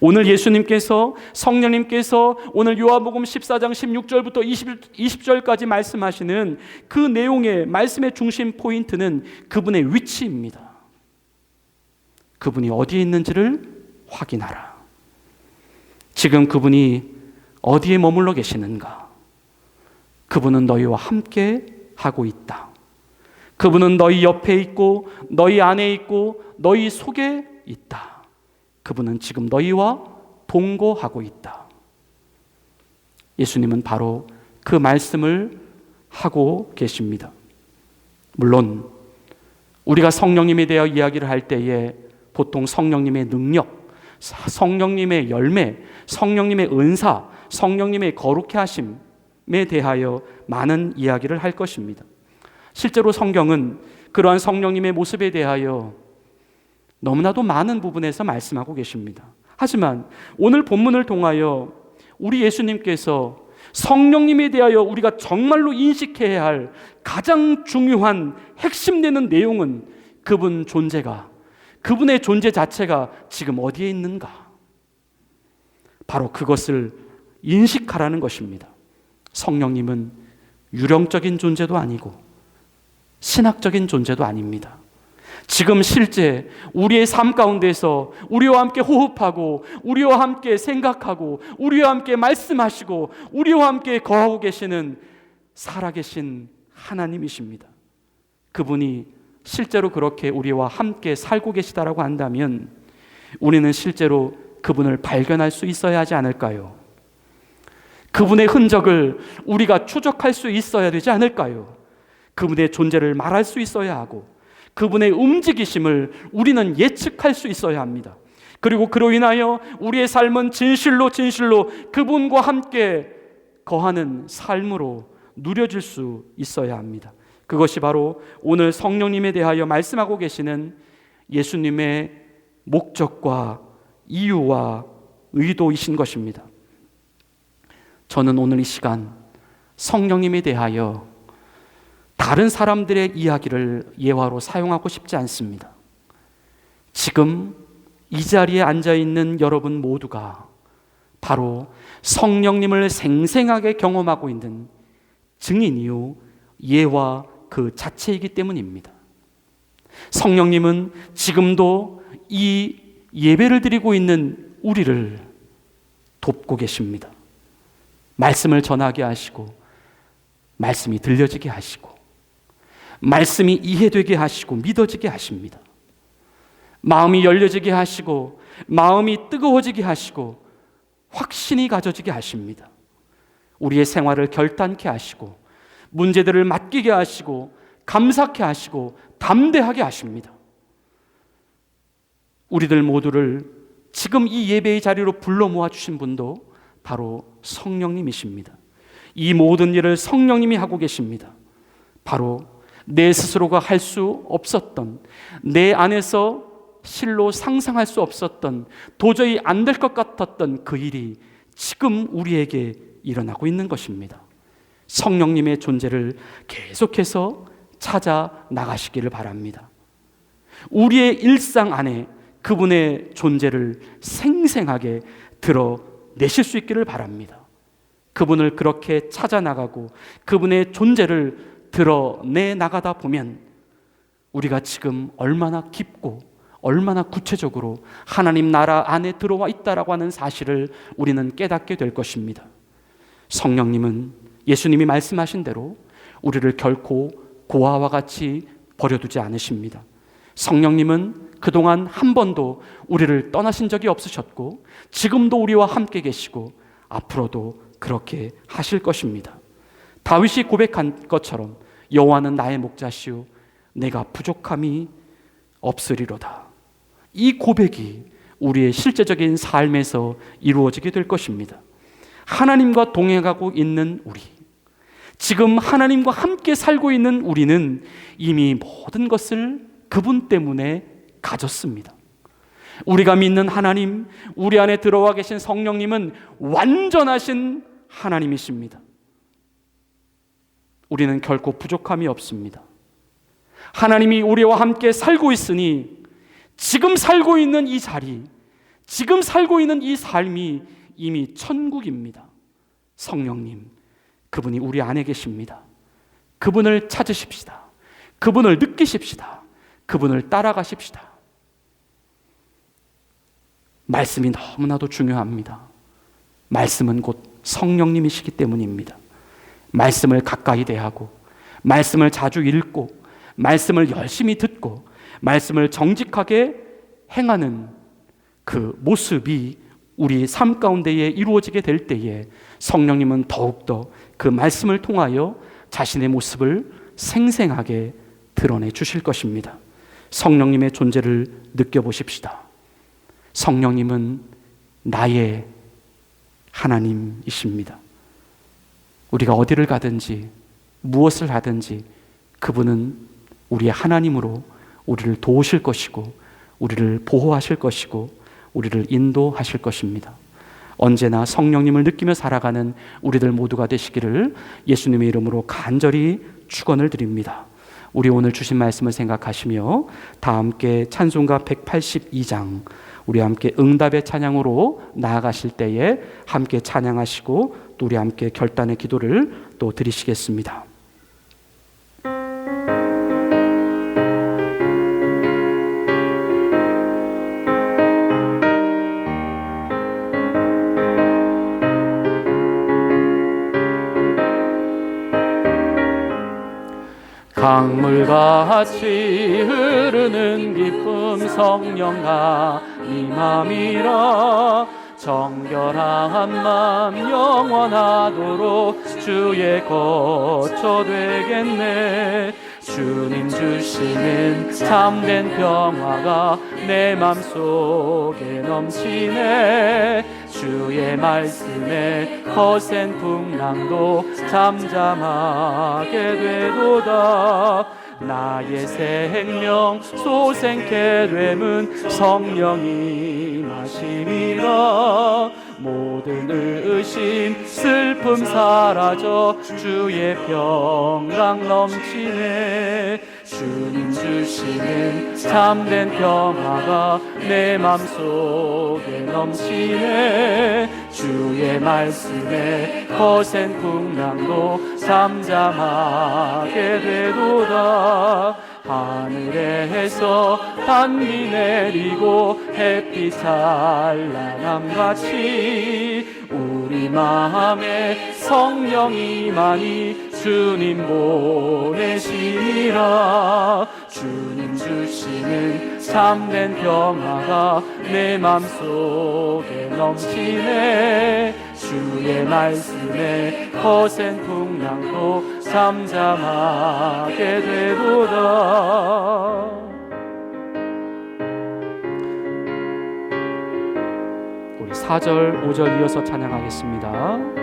오늘 예수님께서, 성령님께서 오늘 요한복음 14장 16절부터 20절까지 말씀하시는 그 내용의 말씀의 중심 포인트는 그분의 위치입니다. 그분이 어디에 있는지를 확인하라. 지금 그분이 어디에 머물러 계시는가? 그분은 너희와 함께 하고 있다. 그분은 너희 옆에 있고 너희 안에 있고 너희 속에 있다. 그분은 지금 너희와 동거하고 있다. 예수님은 바로 그 말씀을 하고 계십니다. 물론 우리가 성령님에 대하여 이야기를 할 때에 보통 성령님의 능력, 성령님의 열매, 성령님의 은사, 성령님의 거룩해 하심에 대하여 많은 이야기를 할 것입니다. 실제로 성경은 그러한 성령님의 모습에 대하여 너무나도 많은 부분에서 말씀하고 계십니다. 하지만 오늘 본문을 통하여 우리 예수님께서 성령님에 대하여 우리가 정말로 인식해야 할 가장 중요한 핵심되는 내용은 그분 존재가, 그분의 존재 자체가 지금 어디에 있는가? 바로 그것을 인식하라는 것입니다. 성령님은 유령적인 존재도 아니고 신학적인 존재도 아닙니다. 지금 실제 우리의 삶 가운데서 우리와 함께 호흡하고 우리와 함께 생각하고 우리와 함께 말씀하시고 우리와 함께 거하고 계시는 살아계신 하나님이십니다. 그분이 실제로 그렇게 우리와 함께 살고 계시다라고 한다면 우리는 실제로 그분을 발견할 수 있어야 하지 않을까요? 그분의 흔적을 우리가 추적할 수 있어야 되지 않을까요? 그분의 존재를 말할 수 있어야 하고 그분의 움직이심을 우리는 예측할 수 있어야 합니다. 그리고 그로 인하여 우리의 삶은 진실로 그분과 함께 거하는 삶으로 누려질 수 있어야 합니다. 그것이 바로 오늘 성령님에 대하여 말씀하고 계시는 예수님의 목적과 이유와 의도이신 것입니다. 저는 오늘 이 시간 성령님에 대하여 다른 사람들의 이야기를 예화로 사용하고 싶지 않습니다. 지금 이 자리에 앉아있는 여러분 모두가 바로 성령님을 생생하게 경험하고 있는 증인이요 예화 그 자체이기 때문입니다. 성령님은 지금도 이 예배를 드리고 있는 우리를 돕고 계십니다. 말씀을 전하게 하시고 말씀이 들려지게 하시고 말씀이 이해되게 하시고 믿어지게 하십니다. 마음이 열려지게 하시고 마음이 뜨거워지게 하시고 확신이 가져지게 하십니다. 우리의 생활을 결단케 하시고 문제들을 맡기게 하시고 감사케 하시고 담대하게 하십니다. 우리들 모두를 지금 이 예배의 자리로 불러 모아주신 분도 바로 성령님이십니다. 이 모든 일을 성령님이 하고 계십니다. 바로 내 스스로가 할 수 없었던, 내 안에서 실로 상상할 수 없었던, 도저히 안 될 것 같았던 그 일이 지금 우리에게 일어나고 있는 것입니다. 성령님의 존재를 계속해서 찾아 나가시기를 바랍니다. 우리의 일상 안에 그분의 존재를 생생하게 드러내실 수 있기를 바랍니다. 그분을 그렇게 찾아 나가고 그분의 존재를 드러내 나가다 보면 우리가 지금 얼마나 깊고 얼마나 구체적으로 하나님 나라 안에 들어와 있다라고 하는 사실을 우리는 깨닫게 될 것입니다. 성령님은 예수님이 말씀하신 대로 우리를 결코 고아와 같이 버려두지 않으십니다. 성령님은 그동안 한 번도 우리를 떠나신 적이 없으셨고 지금도 우리와 함께 계시고 앞으로도 그렇게 하실 것입니다. 다윗이 고백한 것처럼 여호와는 나의 목자시오 내가 부족함이 없으리로다. 이 고백이 우리의 실제적인 삶에서 이루어지게 될 것입니다. 하나님과 동행하고 있는 우리, 지금 하나님과 함께 살고 있는 우리는 이미 모든 것을 그분 때문에 가졌습니다. 우리가 믿는 하나님, 우리 안에 들어와 계신 성령님은 완전하신 하나님이십니다. 우리는 결코 부족함이 없습니다. 하나님이 우리와 함께 살고 있으니 지금 살고 있는 이 자리, 지금 살고 있는 이 삶이 이미 천국입니다. 성령님, 그분이 우리 안에 계십니다. 그분을 찾으십시다. 그분을 느끼십시다. 그분을 따라가십시다. 말씀이 너무나도 중요합니다. 말씀은 곧 성령님이시기 때문입니다. 말씀을 가까이 대하고 말씀을 자주 읽고 말씀을 열심히 듣고 말씀을 정직하게 행하는 그 모습이 우리 삶 가운데에 이루어지게 될 때에 성령님은 더욱더 그 말씀을 통하여 자신의 모습을 생생하게 드러내 주실 것입니다. 성령님의 존재를 느껴보십시다. 성령님은 나의 하나님이십니다. 우리가 어디를 가든지 무엇을 하든지 그분은 우리의 하나님으로 우리를 도우실 것이고 우리를 보호하실 것이고 우리를 인도하실 것입니다. 언제나 성령님을 느끼며 살아가는 우리들 모두가 되시기를 예수님의 이름으로 간절히 축원을 드립니다. 우리 오늘 주신 말씀을 생각하시며 다 함께 찬송가 182장 우리 함께 응답의 찬양으로 나아가실 때에 함께 찬양하시고 또 우리 함께 결단의 기도를 또 드리시겠습니다. 강물같이 흐르는 기쁨 성령 나임함이라 정결한 맘 영원하도록 주의 거처 되겠네. 주님 주시는 참된 평화가 내 맘속에 넘치네. 주의 말씀에 거센 풍랑도 잠잠하게 되도다. 나의 생명 소생케 됨은 성령이 마심이라. 모든 의심 슬픔 사라져 주의 평강 넘치네. 주님 주시는 참된 평화가 내 맘속에 넘치네. 주의 말씀에 거센 풍랑도 잠잠하게 되도다. 하늘에서 단비 내리고 햇빛 찬란함같이 우리 마음에 성령이 많이 주님 보내시니라. 주님 주시는 참된 평화가 내 맘속에 넘치네. 주의 말씀에 거센 풍랑도 잠잠하게 되도다. 우리 4절 5절 이어서 찬양하겠습니다.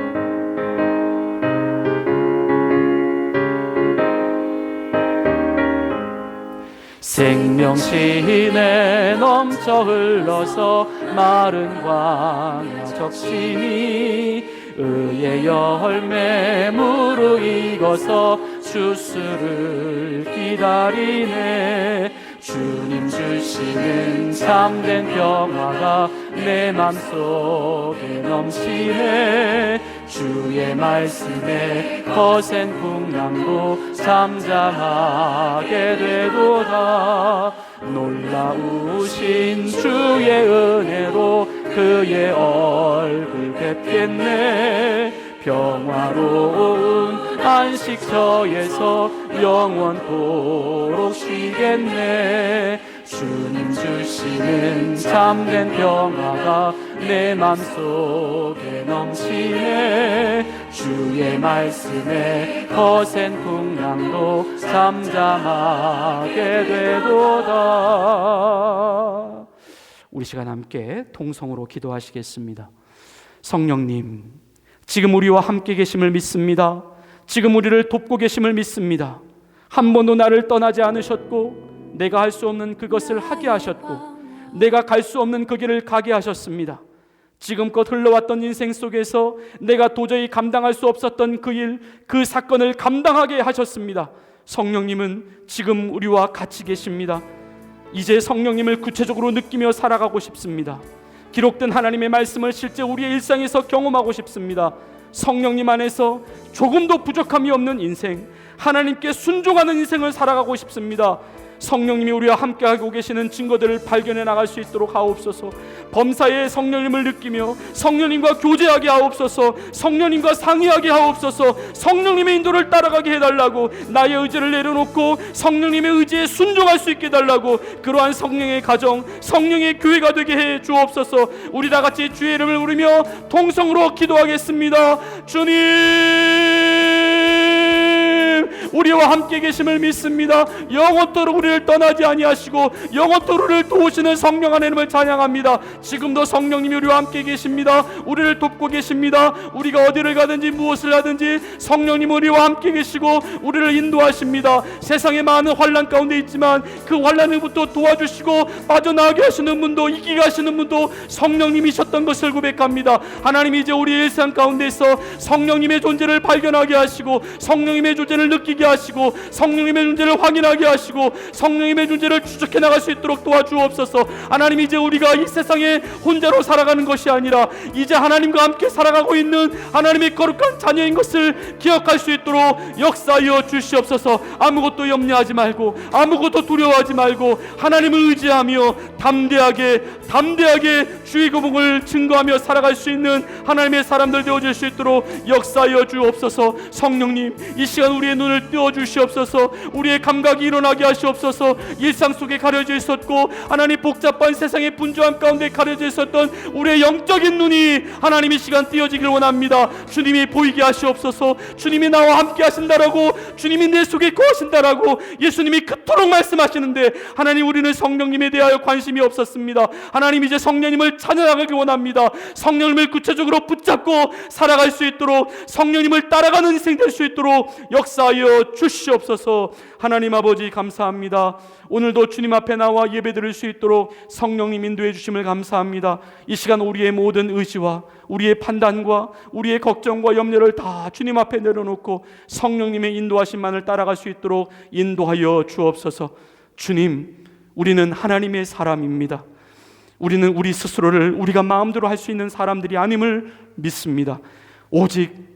생명신에 넘쳐 흘러서 마른 광야 적시니 의의 열매 무르익어서 주스를 기다리네. 주님 주시는 참된 평화가 내 맘속에 넘치네. 주의 말씀에 거센 풍랑도 잠잠하게 되도다. 놀라우신 주의 은혜로 그의 얼굴 뵙겠네. 평화로운 안식처에서 영원토록 쉬겠네. 주님 주시는 참된 평화가 내 맘속에 넘치네. 주의 말씀에 거센 풍랑도 잠잠하게 되도다. 우리 시간 함께 통성으로 기도하시겠습니다. 성령님, 지금 우리와 함께 계심을 믿습니다. 지금 우리를 돕고 계심을 믿습니다. 한 번도 나를 떠나지 않으셨고 내가 할 수 없는 그것을 하게 하셨고 내가 갈 수 없는 그 길을 가게 하셨습니다. 지금껏 흘러왔던 인생 속에서 내가 도저히 감당할 수 없었던 그 일, 그 사건을 감당하게 하셨습니다. 성령님은 지금 우리와 같이 계십니다. 이제 성령님을 구체적으로 느끼며 살아가고 싶습니다. 기록된 하나님의 말씀을 실제 우리의 일상에서 경험하고 싶습니다. 성령님 안에서 조금도 부족함이 없는 인생, 하나님께 순종하는 인생을 살아가고 싶습니다. 성령님이 우리와 함께하고 계시는 증거들을 발견해 나갈 수 있도록 하옵소서. 범사에 성령님을 느끼며 성령님과 교제하게 하옵소서. 성령님과 상의하게 하옵소서. 성령님의 인도를 따라가게 해달라고, 나의 의지를 내려놓고 성령님의 의지에 순종할 수 있게 해달라고, 그러한 성령의 가정, 성령의 교회가 되게 해 주옵소서. 우리 다 같이 주의 이름을 부르며 통성으로 기도하겠습니다. 주님, 우리와 함께 계심을 믿습니다. 영원토록 우리를 떠나지 아니하시고 영원토록 우리를 도우시는 성령 하나님을 찬양합니다. 지금도 성령님이 우리와 함께 계십니다. 우리를 돕고 계십니다. 우리가 어디를 가든지 무엇을 하든지 성령님 우리와 함께 계시고 우리를 인도하십니다. 세상에 많은 환난 가운데 있지만 그 환난으로부터 도와주시고 빠져나가게 하시는 분도, 이기게 하시는 분도 성령님이셨던 것을 고백합니다. 하나님, 이제 우리 일상 가운데서 성령님의 존재를 발견하게 하시고 성령님의 존재를 느끼게 하시고 성령님의 존재를 확인하게 하시고 성령님의 존재를 추적해 나갈 수 있도록 도와주옵소서. 하나님, 이제 우리가 이 세상에 혼자로 살아가는 것이 아니라 이제 하나님과 함께 살아가고 있는 하나님의 거룩한 자녀인 것을 기억할 수 있도록 역사하여 주시옵소서. 아무것도 염려하지 말고 아무것도 두려워하지 말고 하나님을 의지하며 담대하게 주의 고복을 증거하며 살아갈 수 있는 하나님의 사람들 되어질 수 있도록 역사하여 주옵소서. 성령님, 이 시간 우리의 눈을 띄워 주시옵소서. 우리의 감각이 일어나게 하시옵소서. 일상 속에 가려져 있었고 하나님 복잡한 세상의 분주함 가운데 가려져 있었던 우리의 영적인 눈이 하나님 이 시간 띄어지길 원합니다. 주님이 보이게 하시옵소서. 주님이 나와 함께 하신다라고, 주님이 내 속에 거하신다라고 예수님이 그토록 말씀하시는데 하나님, 우리는 성령님에 대하여 관심이 없었습니다. 하나님, 이제 성령님을 찬양하길 원합니다. 성령님을 구체적으로 붙잡고 살아갈 수 있도록, 성령님을 따라가는 인생 될 수 있도록 역사하여 주시옵소서. 하나님 아버지, 감사합니다. 오늘도 주님 앞에 나와 예배드릴 수 있도록 성령님 인도해 주심을 감사합니다. 이 시간 우리의 모든 의지와 우리의 판단과 우리의 걱정과 염려를 다 주님 앞에 내려놓고 성령님의 인도하심만을 따라갈 수 있도록 인도하여 주옵소서. 주님, 우리는 하나님의 사람입니다. 우리는 우리 스스로를 우리가 마음대로 할 수 있는 사람들이 아님을 믿습니다. 오직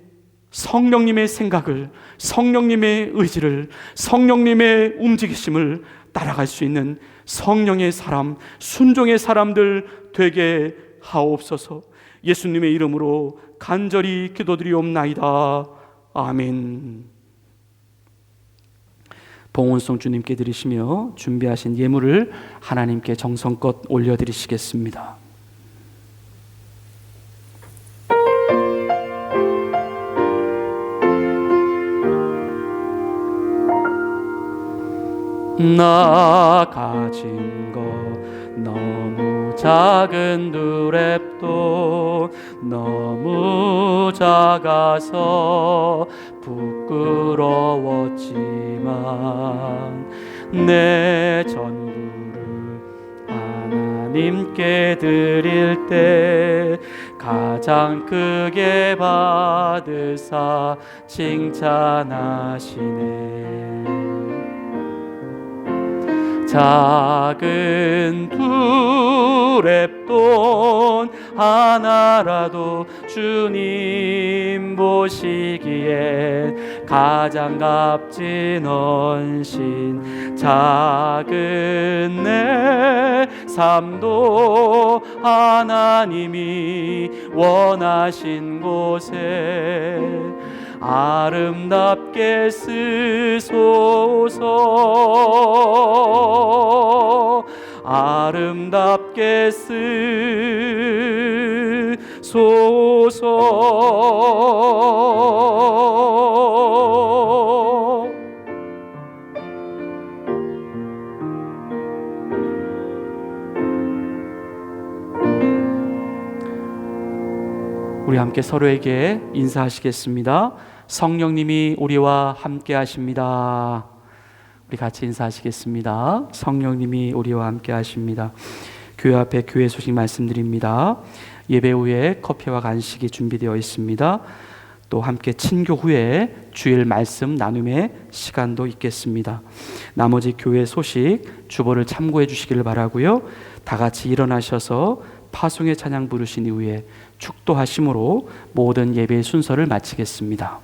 성령님의 생각을, 성령님의 의지를, 성령님의 움직이심을 따라갈 수 있는 성령의 사람, 순종의 사람들 되게 하옵소서. 예수님의 이름으로 간절히 기도드리옵나이다. 아멘. 봉헌송 주님께 드리시며 준비하신 예물을 하나님께 정성껏 올려드리시겠습니다. 나 가진 것 너무 작은 두랩도 너무 작아서 부끄러웠지만 내 전부를 하나님께 드릴 때 가장 크게 받으사 칭찬하시네. 작은 두랩돈 하나라도 주님 보시기에 가장 값진 헌신, 작은 내 삶도 하나님이 원하신 곳에 아름답게 쓰소서, 아름답게 쓰소서. 우리 함께 서로에게 인사하시겠습니다. 성령님이 우리와 함께 하십니다. 우리 같이 인사하시겠습니다. 성령님이 우리와 함께 하십니다. 교회 앞에 교회 소식 말씀드립니다. 예배 후에 커피와 간식이 준비되어 있습니다. 또 함께 친교 후에 주일 말씀 나눔의 시간도 있겠습니다. 나머지 교회 소식 주보를 참고해 주시기를 바라고요. 다 같이 일어나셔서 파송의 찬양 부르신 이후에 축도하심으로 모든 예배의 순서를 마치겠습니다.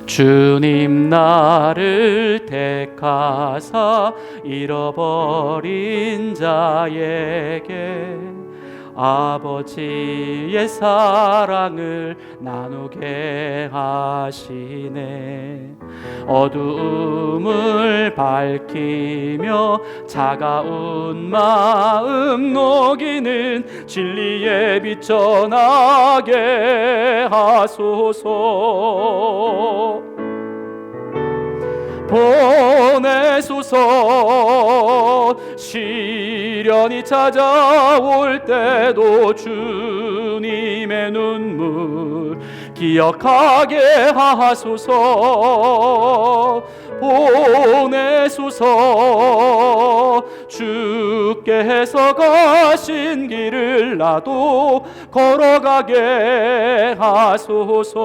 주님 나를 택하사 잃어버린 자에게 아버지의 사랑을 나누게 하시네. 어두움을 밝히며 차가운 마음 녹이는 진리의 빛 전하게 하소서. 보내소서. 시련이 찾아올 때도 주님의 눈물 기억하게 하소서. 보내소서. 주께서 가신 길을 나도 걸어가게 하소서.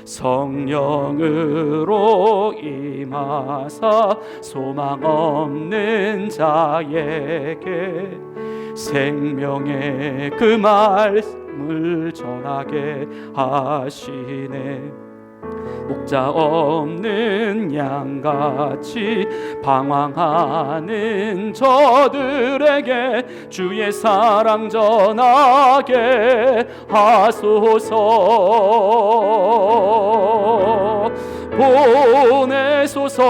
성령으로 임하사 소망 없는 자에게 생명의 그 말씀을 전하게 하시네. 목자 없는 양같이 방황하는 저들에게 주의 사랑 전하게 하소서. 보내소서.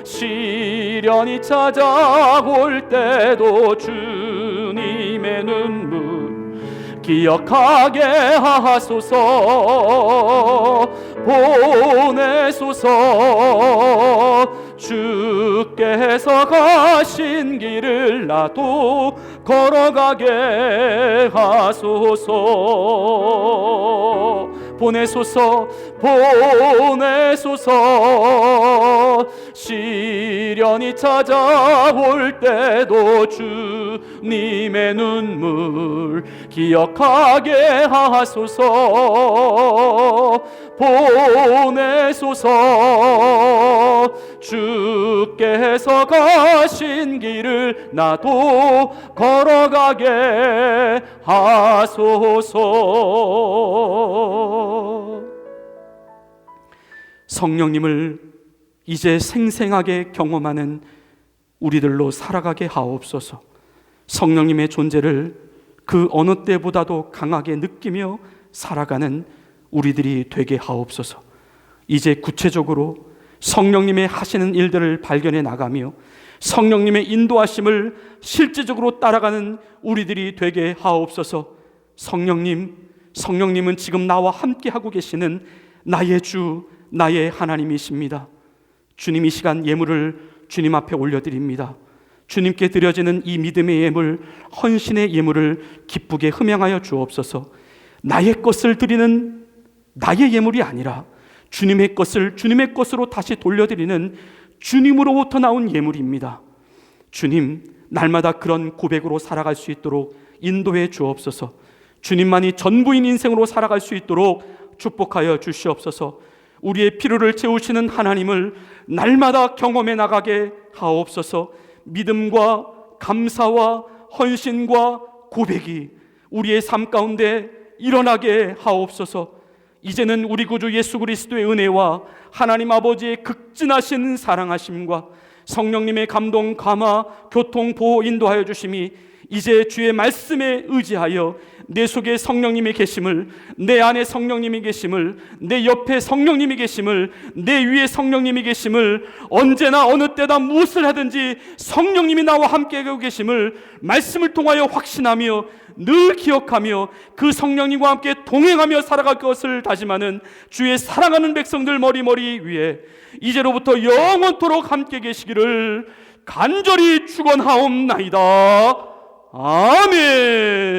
시련이 찾아올 때도 주님의 눈물 기억하게 하소서. 보내소서. 주께서 가신 길을 나도 걸어가게 하소서. 보내소서. 보내소서. 시련이 찾아올 때도 주님의 눈물 기억하게 하소서. 보내소서. 주께서 가신 길을 나도 걸어가게 하소서. 성령님을 이제 생생하게 경험하는 우리들로 살아가게 하옵소서. 성령님의 존재를 그 어느 때보다도 강하게 느끼며 살아가는 우리들이 되게 하옵소서. 이제 구체적으로 성령님의 하시는 일들을 발견해 나가며 성령님의 인도하심을 실제적으로 따라가는 우리들이 되게 하옵소서. 성령님은 지금 나와 함께 하고 계시는 나의 주, 나의 하나님이십니다. 주님, 이 시간 예물을 주님 앞에 올려드립니다. 주님께 드려지는 이 믿음의 예물, 헌신의 예물을 기쁘게 흠양하여 주옵소서. 나의 것을 드리는 나의 예물이 아니라 주님의 것을 주님의 것으로 다시 돌려드리는 주님으로부터 나온 예물입니다. 주님, 날마다 그런 고백으로 살아갈 수 있도록 인도해 주옵소서. 주님만이 전부인 인생으로 살아갈 수 있도록 축복하여 주시옵소서. 우리의 필요를 채우시는 하나님을 날마다 경험해 나가게 하옵소서. 믿음과 감사와 헌신과 고백이 우리의 삶 가운데 일어나게 하옵소서. 이제는 우리 구주 예수 그리스도의 은혜와 하나님 아버지의 극진하신 사랑하심과 성령님의 감동, 감화, 교통, 보호, 인도하여 주심이 이제 주의 말씀에 의지하여 내 속에 성령님이 계심을, 내 안에 성령님이 계심을, 내 옆에 성령님이 계심을, 내 위에 성령님이 계심을, 언제나 어느 때다 무엇을 하든지 성령님이 나와 함께 계심을 말씀을 통하여 확신하며 늘 기억하며 그 성령님과 함께 동행하며 살아갈 것을 다짐하는 주의 사랑하는 백성들 머리 위에 이제로부터 영원토록 함께 계시기를 간절히 축원하옵나이다. 아멘.